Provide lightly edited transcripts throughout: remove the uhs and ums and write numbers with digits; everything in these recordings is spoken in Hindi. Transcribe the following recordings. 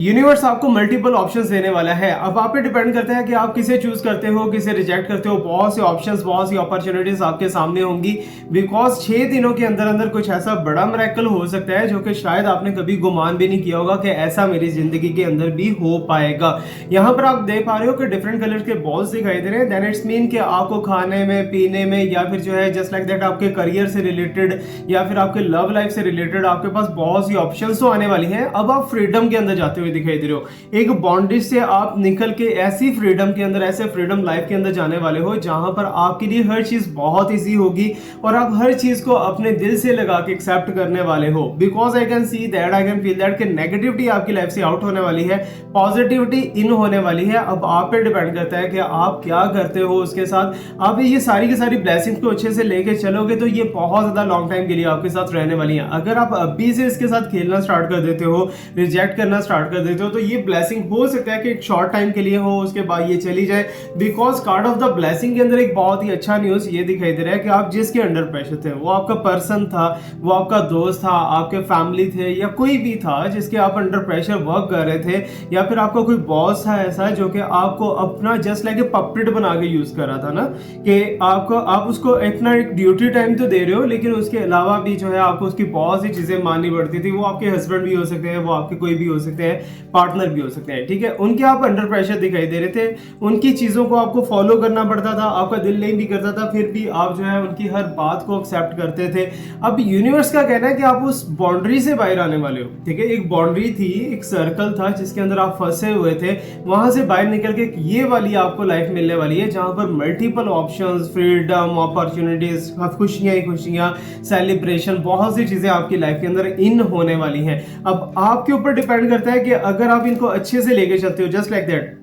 यूनिवर्स आपको मल्टीपल ऑप्शंस देने वाला है। अब आप पे डिपेंड करता है कि आप किसे चूज करते हो, किसे रिजेक्ट करते हो। बहुत से ऑप्शंस, बहुत सी अपॉर्चुनिटीज आपके सामने होंगी, बिकॉज 6 दिनों के अंदर अंदर कुछ ऐसा बड़ा मिरेकल हो सकता है जो कि शायद आपने कभी गुमान भी नहीं किया होगा कि ऐसा मेरी जिंदगी के अंदर भी हो पाएगा। यहाँ पर आप देख पा रहे हो कि डिफरेंट कलर के बॉल्स दिखाई दे रहे हैं। देन इट्स मीन कि आपको खाने में, पीने में, या फिर जो है जस्ट लाइक दैट आपके करियर से रिलेटेड या फिर आपके लव लाइफ से रिलेटेड आपके पास बहुत सी ऑप्शंस तो आने वाली हैं। अब आप फ्रीडम के अंदर जाते हुए दिखाई दे रहे हो। एक बॉन्डेज से आप निकल के ऐसी फ्रीडम के अंदर, ऐसे फ्रीडम लाइफ के अंदर जाने वाले हो जहां पर आपके लिए हर चीज बहुत इजी होगी और आप हर चीज को अपने दिल से लगा के एक्सेप्ट करने वाले हो। Because I can see that, I can feel that कि नेगेटिविटी आपकी लाइफ से आउट होने वाली है, पॉजिटिविटी इन होने वाली है। अब आप पे डिपेंड करता है कि आप क्या करते हो उसके साथ। आप ये सारी की सारी ब्लेसिंग्स को अच्छे से लेके चलोगे तो ये बहुत ज्यादा लॉन्ग टाइम के लिए आपके साथ रहने वाली है। अगर आप अभी से इसके साथ खेलना स्टार्ट कर देते हो, रिजेक्ट करना स्टार्ट कर देते हो, तो ये ब्लेसिंग हो सकता है कि एक शॉर्ट टाइम के लिए हो, उसके बाद ये चली जाए। Because card of the blessing के अंदर एक बहुत ही अच्छा न्यूज ये दिखाई दे रहा है कि आप जिसके अंडर प्रेशर थे, वो आपका पर्सन था, वो आपका दोस्त था, आपके फैमिली थे, या कोई भी था जिसके आप अंडर प्रेशर वर्क कर रहे थे, या फिर आपका कोई बॉस था ऐसा जो कि आपको अपना जस्ट लाइक ए पपेट बना के यूज कर रहा था ना, कि आप उसको अपना एक ड्यूटी टाइम तो दे रहे हो, लेकिन उसके अलावा भी जो है आपको उसकी बहुत सी चीजें माननी पड़ती थी। वो आपके हस्बैंड भी हो सकते हैं, वो आपके कोई भी हो सकते हैं, पार्टनर भी हो सकते हैं, ठीक है। उनके आप अंडर प्रेशर दिखाई दे रहे थे, उनकी चीजों को आपको फॉलो करना पड़ता था, आपका दिल नहीं भी करता था, फिर भी आप जो है उनकी हर बात को एक्सेप्ट करते थे। अब यूनिवर्स का कहना है कि आप उस बाउंड्री से बाहर आने वाले हो, ठीक है। एक बाउंड्री थी, एक सर्कल था जिसके अंदर आप फंसे हुए थे, वहां से बाहर निकल के ये वाली आपको लाइफ मिलने वाली है जहां पर मल्टीपल ऑप्शंस, फ्रीडम, अपॉर्चुनिटीज, खुशियां ही खुशियां, सेलिब्रेशन, बहुत सी चीजें आपकी लाइफ के अंदर इन होने वाली हैं। अब आपके ऊपर डिपेंड करता है कि अगर आप इनको अच्छे से लेके चलते हो, जस्ट लाइक दैट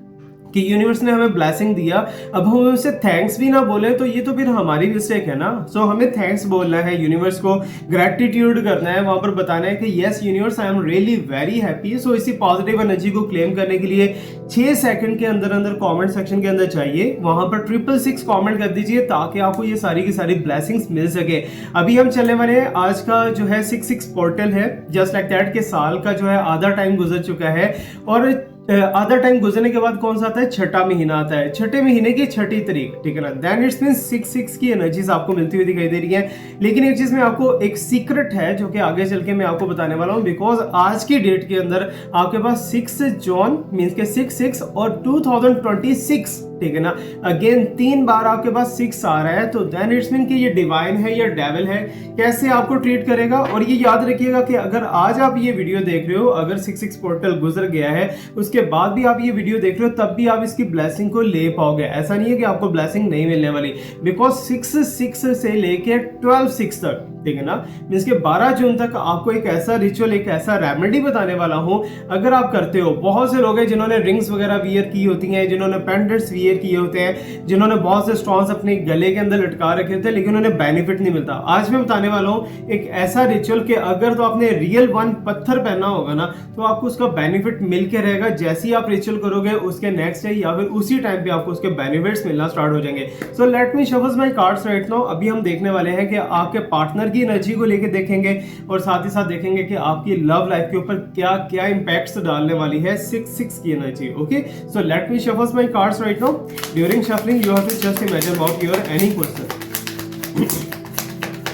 कि यूनिवर्स ने हमें ब्लेसिंग दिया, अब हम उसे थैंक्स भी ना बोले तो ये तो फिर हमारी मिस्टेक है ना। सो हमें थैंक्स बोलना है, यूनिवर्स को ग्रेटिट्यूड करना है, वहां पर बताना है कि yes universe, I am really very happy. So इसी पॉजिटिव एनर्जी को क्लेम करने के लिए 6 सेकंड के अंदर अंदर कमेंट सेक्शन के अंदर चाहिए, वहां पर 666 कमेंट कर दीजिए ताकि आपको ये सारी की सारी ब्लेसिंग्स मिल सके। अभी हम चलने वाले हैं, आज का जो है 66 पोर्टल है, जस्ट लाइक दैट के साल का जो है आधा टाइम गुजर चुका है, और आधा टाइम गुजरने के बाद कौन सा आता है, छठा महीना आता है, छठे महीने की छठी तारीख, ठीक है ना। देन इट्स मीन 66 की एनर्जीज आपको मिलती हुई दिखाई दे रही है। लेकिन एक चीज में आपको एक सीक्रेट है जो कि आगे चल के मैं आपको बताने वाला हूं, बिकॉज आज की डेट के अंदर आपके पास 6 जून मीन्स के 66 और 2026, ठीक है ना, अगेन 3 बार आपके पास 6 आ रहा है, तो देन इट्स मीन कि ये डिवाइन है या डेविल है, कैसे आपको ट्रीट करेगा। और ये याद रखिएगा कि अगर आज आप ये वीडियो देख रहे हो, अगर 66 पोर्टल गुजर गया है, उसके बाद भी आप ये वीडियो देख रहे हो, तब भी आप इसकी ब्लेसिंग को ले पाओगे। ऐसा नहीं है कि आपको ब्लेसिंग नहीं मिलने वाली, बिकॉज 6 से लेके 12/6 तक, ठीक है ना, मींस के 12 जून तक आपको एक ऐसा रिचुअल, एक ऐसा रेमेडी बताने वाला हूं। अगर आप करते हो, बहुत से लोग हैं जिन्होंने रिंग्स वगैरह वियर की होती हैं, जिन्होंने पेंडेंट्स वियर किए होते हैं, जिन्होंने बहुत से स्टोन्स अपने गले के अंदर लटका रखे होते हैं, लेकिन उन्हें बेनिफिट नहीं मिलता। आज मैं बताने वाला हूं एक ऐसा रिचुअल कि अगर तो आपने रियल वन पत्थर पहना होगा ना, तो आपको उसका बेनिफिट मिल के रहेगा। जैसे ही आप रिचुअल करोगे उसके नेक्स्ट डे या फिर उसी टाइम पे आपको उसके बेनिफिट्स मिलना स्टार्ट हो जाएंगे। सो let me shuffle my cards right now. अभी हम देखने वाले हैं कि आपके पार्टनर की एनर्जी को लेके देखेंगे, और साथ ही साथ देखेंगे कि आपकी लव लाइफ के ऊपर क्या क्या इंपैक्ट्स डालने वाली है 6 की energy. Okay, so let me shuffle my cards right now. During shuffling you have to just imagine about your any question.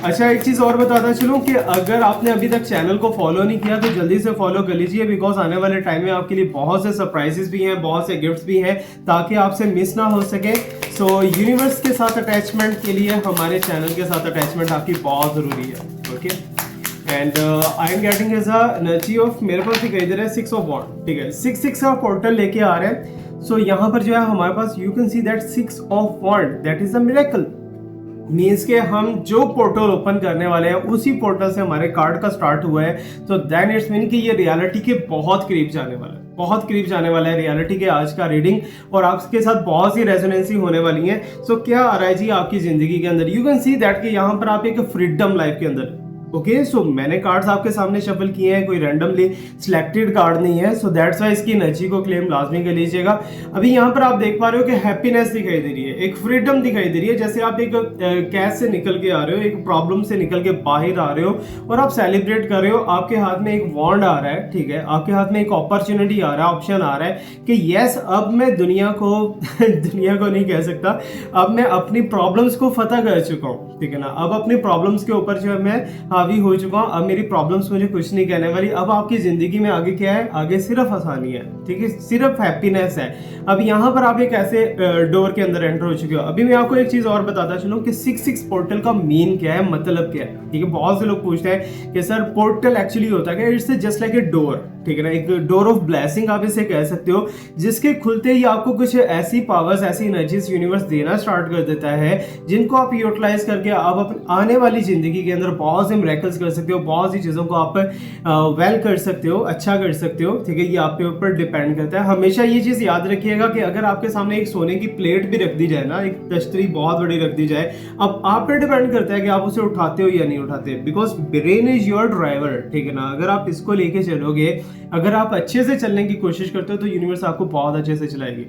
अच्छा, एक चीज और बताता चलूं कि अगर आपने अभी तक चैनल को फॉलो नहीं किया तो जल्दी से फॉलो कर लीजिए, बिकॉज आने वाले टाइम में आपके लिए बहुत से सरप्राइजेस भी हैं, बहुत से गिफ्ट्स भी हैं, ताकि आपसे मिस ना हो सके। सो यूनिवर्स के साथ अटैचमेंट के लिए हमारे चैनल के साथ अटैचमेंट आपकी बहुत जरूरी है। Okay, and I am getting as a energy of, मेरे पास दिखाई दे रहा है 6 ऑफ वॉन्ड, ठीक है, 6 का पोर्टल लेके आ रहे हैं। सो यहाँ पर जो है हमारे पास you can see that 6 of wand, that is a miracle. Means के हम जो पोर्टल ओपन करने वाले हैं उसी पोर्टल से हमारे कार्ड का स्टार्ट हुआ है, तो देन इट्स मीन कि ये रियलिटी के बहुत करीब जाने वाला है, बहुत करीब जाने वाला है रियलिटी के आज का रीडिंग, और आपके साथ बहुत सी रेजोनेंसी होने वाली है। सो क्या आ रहा है जी आपकी जिंदगी के अंदर, यू कैन सी दैट कि यहाँ पर आप एक फ्रीडम लाइफ के अंदर, ओके, सो मैंने कार्ड्स आपके सामने शफल किए हैं, कोई रैंडमली सिलेक्टेड कार्ड नहीं है, सो दैट्स वाई इसकी एनर्जी को क्लेम लाजमी कर लीजिएगा। अभी यहाँ पर आप देख पा रहे हो कि हैप्पीनेस दिखाई दे रही है, एक फ्रीडम दिखाई दे रही है, जैसे आप एक कैद से निकल के आ रहे हो, एक प्रॉब्लम से निकल के बाहर आ रहे हो और आप सेलिब्रेट कर रहे हो। आपके हाथ में एक वॉन्ड आ रहा है, ठीक है, आपके हाथ में एक अपॉर्चुनिटी आ रहा है, ऑप्शन आ रहा है कि यस अब मैं दुनिया को दुनिया को नहीं कह सकता, अब मैं अपनी प्रॉब्लम्स को फतह कर चुका हूँ, ठीक है ना। अब अपनी प्रॉब्लम्स के ऊपर जो है मैं हावी हो चुका हूँ, अब मेरी प्रॉब्लम्स मुझे कुछ नहीं कहने वाली। अब आपकी जिंदगी में आगे क्या है, आगे सिर्फ आसानी है, ठीक है, सिर्फ हैप्पीनेस है। अब यहाँ पर आप एक ऐसे डोर के अंदर एंटर हो चुके हो। अभी मैं आपको एक चीज और बताता चलूं कि 6 पोर्टल का मीन क्या है, मतलब क्या है, ठीक है। बहुत से लोग पूछते हैं कि सर पोर्टल एक्चुअली होता है क्या? It's just like a door, ठीक है ना, एक डोर ऑफ ब्लेसिंग आप इसे कह सकते हो, जिसके खुलते ही आपको कुछ ऐसी पावर्स, ऐसी एनर्जीज यूनिवर्स देना स्टार्ट कर देता है, जिनको आप यूटिलाइज करके आप अपनी आने वाली जिंदगी के अंदर बहुत से मिरेकल्स कर सकते हो, बहुत सी चीजों को आप वेल कर सकते हो, अच्छा कर सकते हो, ठीक है। ये आपके ऊपर डिपेंड करता है। हमेशा ये चीज याद रखिएगा कि अगर आपके सामने एक सोने की प्लेट भी रख दी जाए ना, एक तश्तरी बहुत बड़ी रख दी जाए, अब आप पे डिपेंड करता है कि आप उसे उठाते हो या नहीं उठाते, because brain is your driver, ठीक है ना। अगर आप इसको लेके चलोगे, अगर आप अच्छे से चलने की कोशिश करते हो तो यूनिवर्स आपको बहुत अच्छे से चलाएगी।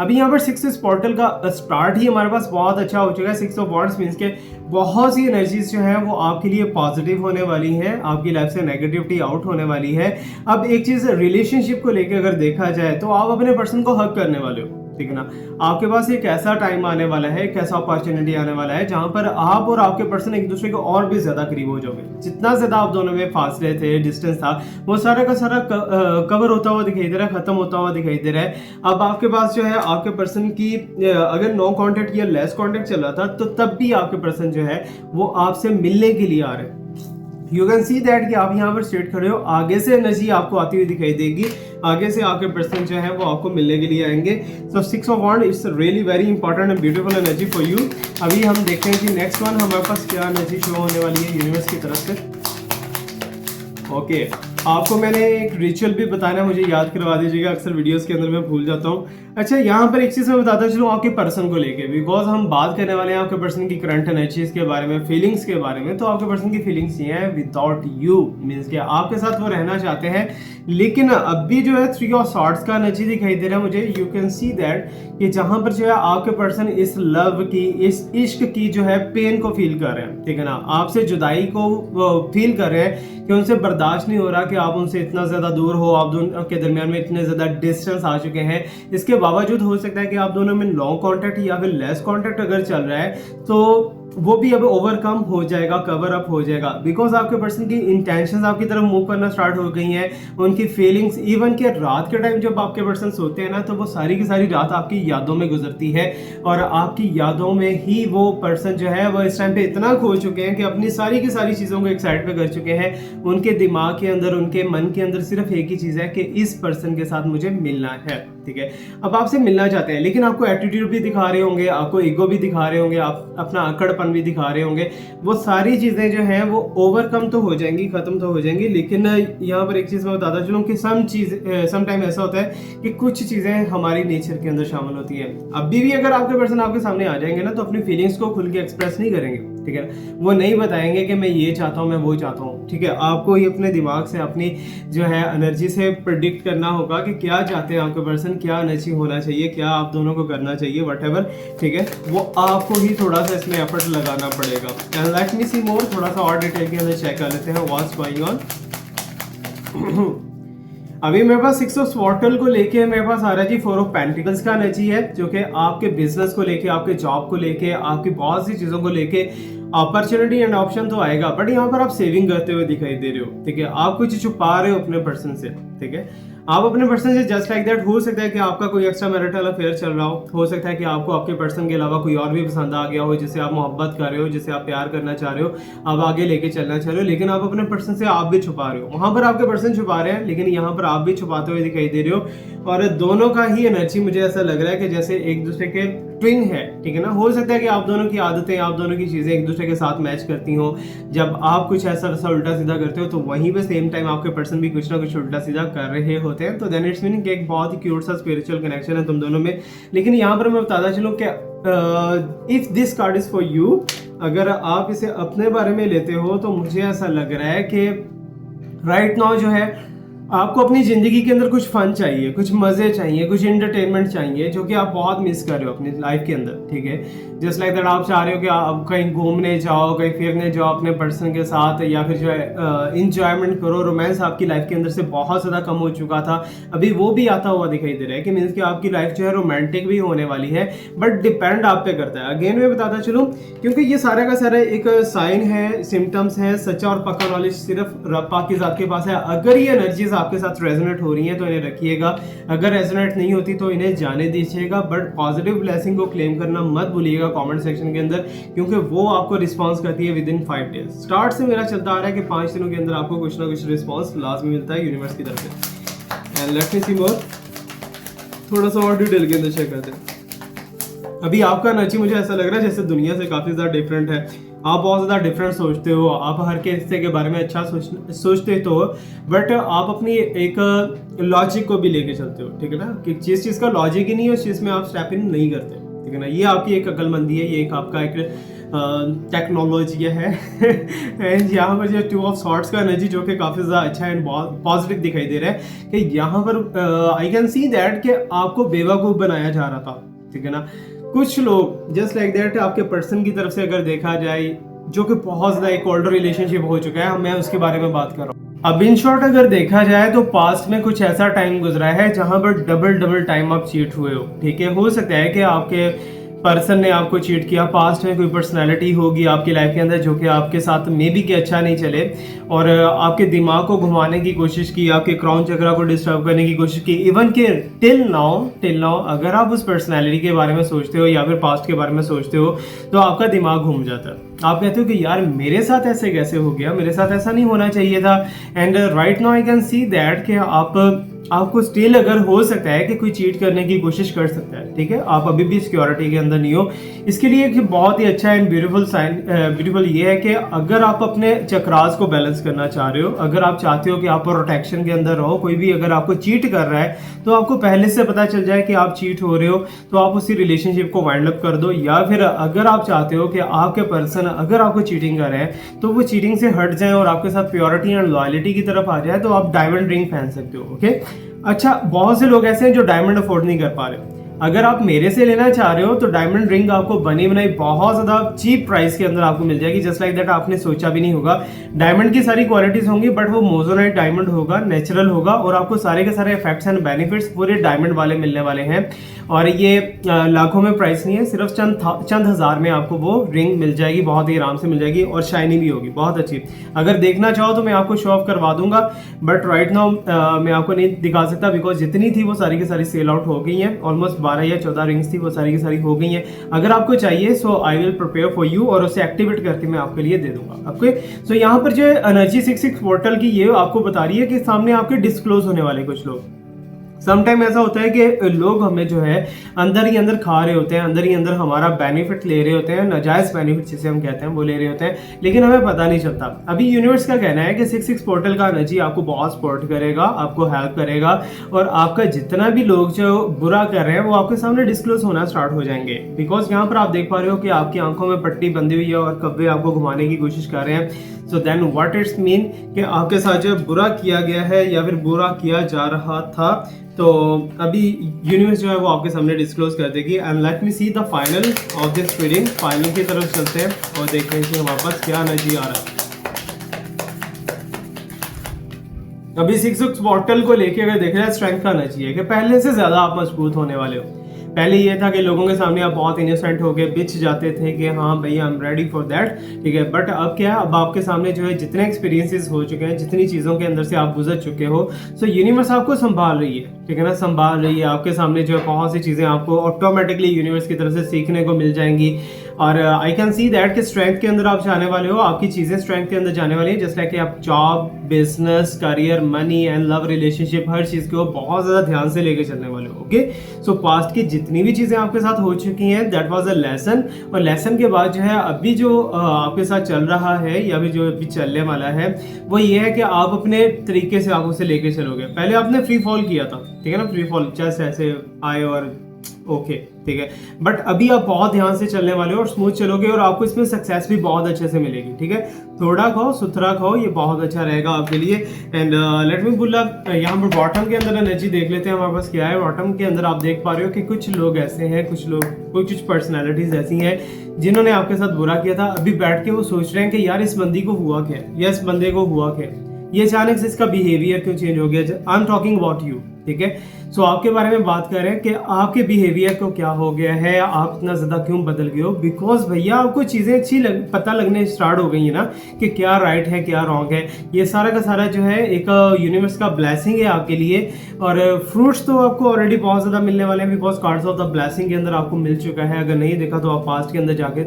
अभी यहाँ पर 6 पोर्टल का स्टार्ट ही हमारे पास बहुत अच्छा हो चुका है। 6 ऑफ वॉन्ड्स मींस के बहुत सी एनर्जीज जो है वो आपके लिए पॉजिटिव होने वाली है, आपकी लाइफ से नेगेटिविटी आउट होने वाली है। अब एक चीज रिलेशनशिप को लेकर अगर देखा जाए तो आप अपने पर्सन को हक करने वाले हो, ठीक है ना। आपके पास एक ऐसा टाइम आने वाला है, एक ऐसा अपॉर्चुनिटी आने वाला है जहां पर आप और आपके पर्सन एक दूसरे को और भी ज्यादा करीब हो जाओगे। जितना ज्यादा आप दोनों में फासले थे, डिस्टेंस था, वो सारा का सारा कवर होता हुआ दिखाई दे रहा है, खत्म होता हुआ दिखाई दे रहा है। अब आपके पास जो है आपके पर्सन की अगर नो कांटेक्ट या लेस कांटेक्ट चल रहा था तो तब भी आपके पर्सन जो है वो आपसे मिलने के लिए आ रहे हैं। यू कैन सी दैट कि आप यहाँ पर स्ट्रेट खड़े हो, आगे से एनर्जी आपको आती हुई दिखाई देगी, आगे से आपके पर्सन जो है वो आपको मिलने के लिए आएंगे। So 6 of wand it's really very important and beautiful energy for you. अभी हम देखते हैं कि नेक्स्ट वन हमारे पास क्या एनर्जी शो होने वाली है यूनिवर्स की तरफ से। ओके, आपको मैंने एक रिचुअल भी बताना, मुझे याद करवा दीजिएगा, अक्सर वीडियोस के अंदर मैं भूल जाता हूँ। अच्छा, यहाँ पर एक चीज मैं बताता चलूँ आपके पर्सन को लेके, बिकॉज हम बात करने वाले हैं आपके पर्सन की करंट एनर्जीज के बारे में, फीलिंग्स के बारे में। तो आपके पर्सन की फीलिंग्स ये है विदाउट यू, मीन्स कि आपके साथ वो रहना चाहते हैं, लेकिन अभी जो है 3 ऑफ सॉर्ड्स का एनर्जी दिखाई दे रहा है मुझे। यू कैन सी दैट कि जहां पर जो है आपके पर्सन इस लव की, इस इश्क की जो है पेन को फील कर रहे हैं, ठीक है ना। आपसे जुदाई को फील कर रहे हैं कि उनसे बर्दाश्त नहीं हो रहा कि आप उनसे इतना ज्यादा दूर हो, आप दोनों के दरमियान में इतने ज्यादा डिस्टेंस आ चुके हैं। इसके बावजूद हो सकता है कि आप दोनों में लॉन्ग कॉन्टैक्ट या फिर लेस कॉन्टैक्ट अगर चल रहा है तो वो भी अब ओवरकम हो जाएगा, कवर अप हो जाएगा, बिकॉज आपके पर्सन की इंटेंशंस आपकी तरफ मूव करना स्टार्ट हो गई हैं, उनकी फीलिंग्स। इवन के रात के टाइम जब आपके पर्सन सोते हैं ना, तो वो सारी की सारी रात आपकी यादों में गुजरती है, और आपकी यादों में ही वो पर्सन जो है वो इस टाइम पे इतना खो चुके हैं कि अपनी सारी की सारी चीज़ों को एक साइड पे कर चुके हैं। उनके दिमाग के अंदर, उनके मन के अंदर सिर्फ एक ही चीज़ है कि इस पर्सन के साथ मुझे मिलना है, ठीक है। अब आपसे मिलना चाहते हैं, लेकिन आपको एटीट्यूड भी दिखा रहे होंगे, आपको ईगो भी दिखा रहे होंगे, आप अपना अकड़पन भी दिखा रहे होंगे। वो सारी चीजें जो हैं वो ओवरकम तो हो जाएंगी, खत्म तो हो जाएंगी, लेकिन यहाँ पर एक चीज मैं बताता चलूं कि सम टाइम ऐसा होता है कि कुछ चीजें हमारी नेचर के अंदर शामिल होती हैं। अभी भी अगर आपके पर्सन आपके सामने आ जाएंगे ना, तो अपनी फीलिंग्स को खुल के एक्सप्रेस नहीं करेंगे, ठीक है। वो नहीं बताएंगे कि मैं ये चाहता हूँ, मैं वो चाहता हूँ, ठीक है। आपको ही अपने दिमाग से, अपनी जो है एनर्जी से प्रिडिक्ट करना होगा कि क्या चाहते हैं आपके पर्सन, क्या एनर्जी होना चाहिए, क्या आप दोनों को करना चाहिए, व्हाटएवर, ठीक है। वो आपको ही थोड़ा सा इसमें एफर्ट लगाना पड़ेगा। एंड लेट मी सी मोर, थोड़ा सा और डिटेल के अंदर चेक कर लेते हैं व्हाट्स गोइंग ऑन। अभी मेरे पास 6 ऑफ स्वॉर्टल को लेके मेरे पास आ रहा है जी 4 ऑफ पेंटिकल्स का एनर्जी है, जो कि आपके बिजनेस को लेके, आपके जॉब को लेके, आपकी बहुत सी चीजों को लेके अपॉर्चुनिटी एंड ऑप्शन तो आएगा। बट यहाँ पर आप सेविंग करते हुए दिखाई दे रहे हो, ठीक है। आप कुछ छुपा रहे हो अपने पर्सन से, ठीक है। आप अपने पर्सन से जस्ट लाइक दैट, हो सकता है कि आपका कोई एक्स्ट्रा मैरिटल अफेयर चल रहा हो सकता है कि आपको आपके पर्सन के अलावा कोई और भी पसंद आ गया हो, जिसे आप मोहब्बत कर रहे हो, जिसे आप प्यार करना चाह रहे हो, आप आगे लेके चलना चाह रहे हो, लेकिन आप अपने पर्सन से आप भी छुपा रहे हो। वहां पर आपके पर्सन छुपा रहे हैं, लेकिन यहाँ पर आप भी छुपाते हुए दिखाई दे रहे हो। और दोनों का ही एनर्जी मुझे ऐसा लग रहा है कि जैसे एक दूसरे के ट्विन है, ठीक है ना। हो सकता है कि आप दोनों की आदतें, आप दोनों की चीजें एक दूसरे के साथ मैच करती हो। जब आप कुछ ऐसा उल्टा सीधा करते हो तो वहीं पे सेम टाइम आपके पर्सन भी कुछ ना कुछ उल्टा सीधा कर रहे होते हैं। तो देन इट्स मीनिंग एक बहुत ही क्यूट सा स्पिरिचुअल कनेक्शन है तुम दोनों में। लेकिन यहाँ पर मैं बताता चलूं कि if this card is for you, अगर आप इसे अपने बारे में लेते हो तो मुझे ऐसा लग रहा है कि राइट नाउ जो है आपको अपनी ज़िंदगी के अंदर कुछ फन चाहिए, कुछ मज़े चाहिए, कुछ एंटरटेनमेंट चाहिए जो कि आप बहुत मिस कर रहे हो अपनी लाइफ के अंदर, ठीक है। जस्ट लाइक दैट आप चाह रहे हो कि आप कहीं घूमने जाओ, कहीं फिरने जाओ अपने पर्सन के साथ, या फिर जो है इंजॉयमेंट करो। रोमांस आपकी लाइफ के अंदर से बहुत ज़्यादा कम हो चुका था, अभी वो भी आता हुआ दिखाई दे रहा है कि मीन्स कि आपकी लाइफ जो है रोमांटिक भी होने वाली है, बट डिपेंड आप पे करता है। अगेन मैं बताता चलूँ, क्योंकि ये सारा का सारा एक साइन है, सिम्टम्स है, सच्चा और पक्का नॉलेज सिर्फ रब पाक की ज़ात के पास है। अगर ये एनर्जीज आपके साथ रेजोनेट हो रही हैं तो इन्हें रखिएगा, अगर रेजोनेट नहीं होती तो इन्हें जाने दीजिएगा, बट पॉजिटिव ब्लेसिंग को क्लेम करना मत भूलिएगा कमेंट सेक्शन के अंदर, क्योंकि वो आपको रिस्पांस करती है विद इन 5 डेज। स्टार्ट से मेरा चलता आ रहा है कि 5 दिनों के अंदर आपको कुछ ना कुछ रिस्पांस लाजमी मिलता है यूनिवर्स की तरफ से। एंड लेट मी सी मोर, थोड़ा सा और डिटेल के अंदर चेक करते हैं। अभी आपका एनर्जी मुझे ऐसा लग रहा है जैसे दुनिया से काफ़ी ज़्यादा डिफरेंट है, आप बहुत ज़्यादा डिफरेंट सोचते हो, आप हर किसी के बारे में अच्छा सोचते तो, बट आप अपनी एक लॉजिक को भी लेके चलते हो, ठीक है ना, कि जिस चीज़ का लॉजिक ही नहीं है उस चीज़ में आप स्टेप इन नहीं करते, ठीक है ना। ये आपकी एक अक्लमंदी है, ये एक आपका एक टेक्नोलॉजी है एंड यहाँ पर जो 2 ऑफ सॉर्ट्स का एनर्जी जो कि काफ़ी ज़्यादा अच्छा एंड पॉजिटिव दिखाई दे रहा है कि यहाँ पर आई कैन सी दैट कि आपको बेवकूफ़ बनाया जा रहा था, ठीक है ना। कुछ लोग जस्ट लाइक दैट आपके पर्सन की तरफ से अगर देखा जाए, जो कि बहुत ज़्यादा एक ओल्डर रिलेशनशिप हो चुका है, मैं उसके बारे में बात कर रहा हूँ। अब इन शॉर्ट अगर देखा जाए तो पास्ट में कुछ ऐसा टाइम गुजरा है जहां पर डबल टाइम आप चीट हुए हो, ठीक है। हो सकता है कि आपके पर्सन ने आपको चीट किया, पास्ट में कोई पर्सनालिटी होगी आपकी लाइफ के अंदर जो कि आपके साथ मे बी कि अच्छा नहीं चले और आपके दिमाग को घुमाने की कोशिश की, आपके क्राउन चक्रा को डिस्टर्ब करने की कोशिश की। इवन के टिल नाउ अगर आप उस पर्सनालिटी के बारे में सोचते हो या फिर पास्ट के बारे में सोचते हो तो आपका दिमाग घूम जाता है। आप कहते हो कि यार मेरे साथ ऐसे कैसे हो गया, मेरे साथ ऐसा नहीं होना चाहिए था। And right now I can see that कि आपको स्टिल अगर हो सकता है कि कोई चीट करने की कोशिश कर सकता है, ठीक है। आप अभी भी सिक्योरिटी के अंदर नहीं हो। इसके लिए एक बहुत ही अच्छा एंड ब्यूटीफुल ये है कि अगर आप अपने चक्रास को बैलेंस करना चाह रहे हो, अगर आप चाहते हो कि आप प्रोटेक्शन के अंदर रहो, कोई भी अगर आपको चीट कर रहा है तो आपको पहले से पता चल जाए कि आप चीट हो रहे हो तो आप उसी रिलेशनशिप को वाइंड अप कर दो। या फिर अगर आप चाहते हो कि आपके पर्सन अगर आपको चीटिंग कर रहे हैं तो वो चीटिंग से हट जाए और आपके साथ प्योरिटी एंड लॉयल्टी की तरफ आ जाए तो आप डायमंड रिंग पहन सकते हो, ओके। अच्छा, बहुत से लोग ऐसे हैं जो डायमंड अफोर्ड नहीं कर पा रहे। अगर आप मेरे से लेना चाह रहे हो तो डायमंड रिंग आपको बनी बनाई बहुत ज़्यादा चीप प्राइस के अंदर आपको मिल जाएगी, जस्ट लाइक दैट आपने सोचा भी नहीं होगा। डायमंड की सारी क्वालिटीज होंगी बट वो मोजोनाइट डायमंड होगा, नेचुरल होगा और आपको सारे के सारे इफेक्ट्स एंड बेनिफिट्स पूरे डायमंड वाले मिलने वाले हैं। और ये लाखों में प्राइस नहीं है, सिर्फ चंद हज़ार में आपको वो रिंग मिल जाएगी, बहुत ही आराम से मिल जाएगी और शाइनी भी होगी, बहुत अच्छी। अगर देखना चाहो तो मैं आपको शो ऑफ करवा दूंगा बट राइट नाउ मैं आपको नहीं दिखा सकता बिकॉज जितनी थी वो सारी की सारी सेल आउट हो गई हैं। ऑलमोस्ट 12 या 14 रिंग्स थी, वो सारी की सारी हो गई हैं। अगर आपको चाहिए so I will prepare for you और उसे एक्टिवेट करके मैं आपके लिए दे दूंगा आपके। सो यहाँ पर जो एनर्जी 66 पोर्टल की ये आपको बता रही है कि सामने आपके डिस्क्लोज होने वाले कुछ लोग। समटाइम ऐसा होता है कि लोग हमें जो है अंदर ही अंदर खा रहे होते हैं, अंदर ही अंदर हमारा बेनिफिट ले रहे होते हैं, नाजायज बेनिफिट जिसे हम कहते हैं वो ले रहे होते हैं, लेकिन हमें पता नहीं चलता। अभी यूनिवर्स का कहना है कि 66 पोर्टल का एनर्जी आपको बहुत सपोर्ट करेगा, आपको हेल्प करेगा और आपका जितना भी लोग जो बुरा कर रहे हैं वो आपके सामने डिस्क्लोज होना स्टार्ट हो जाएंगे। बिकॉज यहाँ पर आप देख पा रहे हो कि आपकी आंखों में पट्टी बंधी हुई है और कब्बे आपको घुमाने की कोशिश कर रहे हैं। So then what it's mean कि आपके साथ जो बुरा किया गया है या फिर बुरा किया जा रहा था तो अभी यूनिवर्स जो है वो आपके सामने डिस्क्लोज कर देगी। And let me see the final of this reading. Final की तरफ चलते हैं और देखते हैं कि हमारे पास क्या एनर्जी आ रहा है। अभी 66 पोर्टल को लेके अगर देख रहे हैं स्ट्रेंथ का एनर्जी है कि पहले से ज्यादा आप मजबूत होने वाले हो। पहले ये था कि लोगों के सामने आप बहुत इनोसेंट होके बिच जाते थे कि हाँ भैया I am ready for that, ठीक है। बट अब क्या है, अब आपके सामने जो है जितने एक्सपीरियंसेस हो चुके हैं, जितनी चीज़ों के अंदर से आप गुजर चुके हो, सो यूनिवर्स आपको संभाल रही है, ठीक है ना, संभाल रही है। आपके सामने जो है बहुत सी चीज़ें आपको ऑटोमेटिकली यूनिवर्स की तरफ से सीखने को मिल जाएंगी। और आई कैन सी दैट कि स्ट्रेंथ के अंदर आप जाने वाले हो, आपकी चीज़ें स्ट्रेंथ के अंदर जाने वाली है, जैसे कि आप job, business, career, money and love, relationship, हर चीज़ को बहुत ज़्यादा ध्यान से लेके चलने वाले हो, ओके। सो पास्ट की जितनी भी चीज़ें आपके साथ हो चुकी हैं दैट वाज अ लेसन, और लेसन के बाद जो है अभी जो आपके साथ चल रहा है या फिर जो अभी चलने वाला है वो ये है कि आप अपने तरीके से आप उसे लेके चलोगे। पहले आपने फ्री फॉल किया था, ठीक है ना, फ्री फॉल जैसे ऐसे आए और ओके, ठीक है। बट अभी आप बहुत ध्यान से चलने वाले हो और स्मूथ चलोगे और आपको इसमें सक्सेस भी बहुत अच्छे से मिलेगी, ठीक है। थोड़ा खाओ, सुथरा खाओ, ये बहुत अच्छा रहेगा आपके लिए। And let me pull up यहाँ पर बॉटम के अंदर एनर्जी देख लेते हैं हमारे पास क्या है। बॉटम के अंदर आप देख पा रहे हो कि कुछ लोग ऐसे हैं, कुछ पर्सनैलिटीज ऐसी हैं जिन्होंने आपके साथ बुरा किया था। अभी बैठ के वो सोच रहे हैं कि यार इस बंदी को हुआ क्या, या इस बंदे को हुआ क्या, ये अचानक से इसका बिहेवियर क्यों चेंज हो गया। I am talking about you, ठीक है। सो आपके बारे में बात कर रहे हैं कि आपके बिहेवियर को क्या हो गया है, आप इतना ज्यादा क्यों बदल गए हो। बिकॉज भैया आपको चीजें अच्छी पता लगने स्टार्ट हो गई है ना कि क्या राइट है क्या रॉन्ग है। ये सारा का सारा जो है एक यूनिवर्स का ब्लेसिंग है आपके लिए। और फ्रूट्स तो आपको ऑलरेडी बहुत ज्यादा मिलने वाले हैं, because cards of the blessing के अंदर आपको मिल चुका है। अगर नहीं देखा तो आप पास्ट के अंदर जाके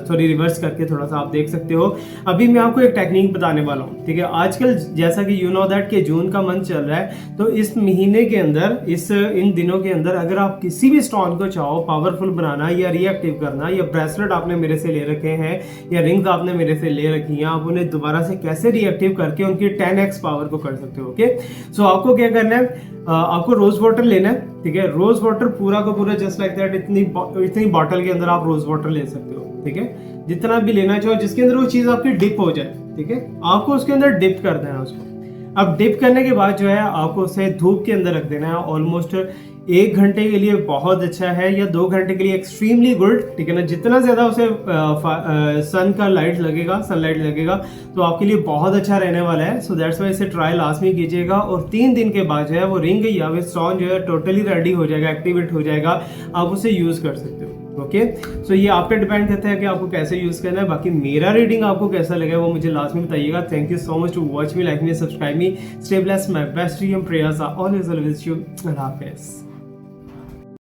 सॉरी रिवर्स करके थोड़ा सा आप देख सकते हो। अभी मैं आपको एक टेक्निक बताने वाला हूँ, ठीक है। आजकल जैसा कि यू नो दैट कि जून का मंथ चल रहा है, तो इस महीने के अंदर इन दिनों के अंदर अगर आप किसी भी स्टोन को चाहो पावरफुल बनाना या रिएक्टिव करना, या ब्रेसलेट आपने मेरे से ले रखे हैं या रिंग्स आपने मेरे से ले रखी हैं, आप उन्हें दोबारा से कैसे रिएक्टिव करके उनकी 10x पावर को कर सकते हो। ओके, सो आपको क्या करना है, आपको रोज वाटर लेना है, ठीक है। रोज वाटर पूरा का पूरा जस्ट लाइक दैट इतनी बॉटल के अंदर आप रोज वाटर ले सकते हो, ठीक है। जितना भी लेना चाहो जिसके अंदर वो चीज आपकी डिप हो जाए, ठीक है। आपको उसके अंदर डिप कर देना है उसको। अब डिप करने के बाद जो है आपको उसे धूप के अंदर रख देना है ऑलमोस्ट 1 घंटे के लिए। बहुत अच्छा है, या 2 घंटे के लिए एक्सट्रीमली गुड, ठीक है ना। जितना ज्यादा उसे सन का लाइट लगेगा, सनलाइट लगेगा, तो आपके लिए बहुत अच्छा रहने वाला है। सो दैट्स वाई इसे ट्राई लाजमी कीजिएगा। और 3 दिन के बाद जो है वो रिंग या वो स्टोन जो है टोटली रेडी हो जाएगा, एक्टिवेट हो जाएगा, आप उसे यूज कर सकते हो। ओके, सो ये आप पे डिपेंड करता है कि आपको कैसे यूज करना है। बाकी मेरा रीडिंग आपको कैसा लगा वो मुझे लास्ट में बताइएगा। Thank you so much to watch me, like me, subscribe me, stay blessed, my best dream prayers are always with you. अल्लाह हाफिज़।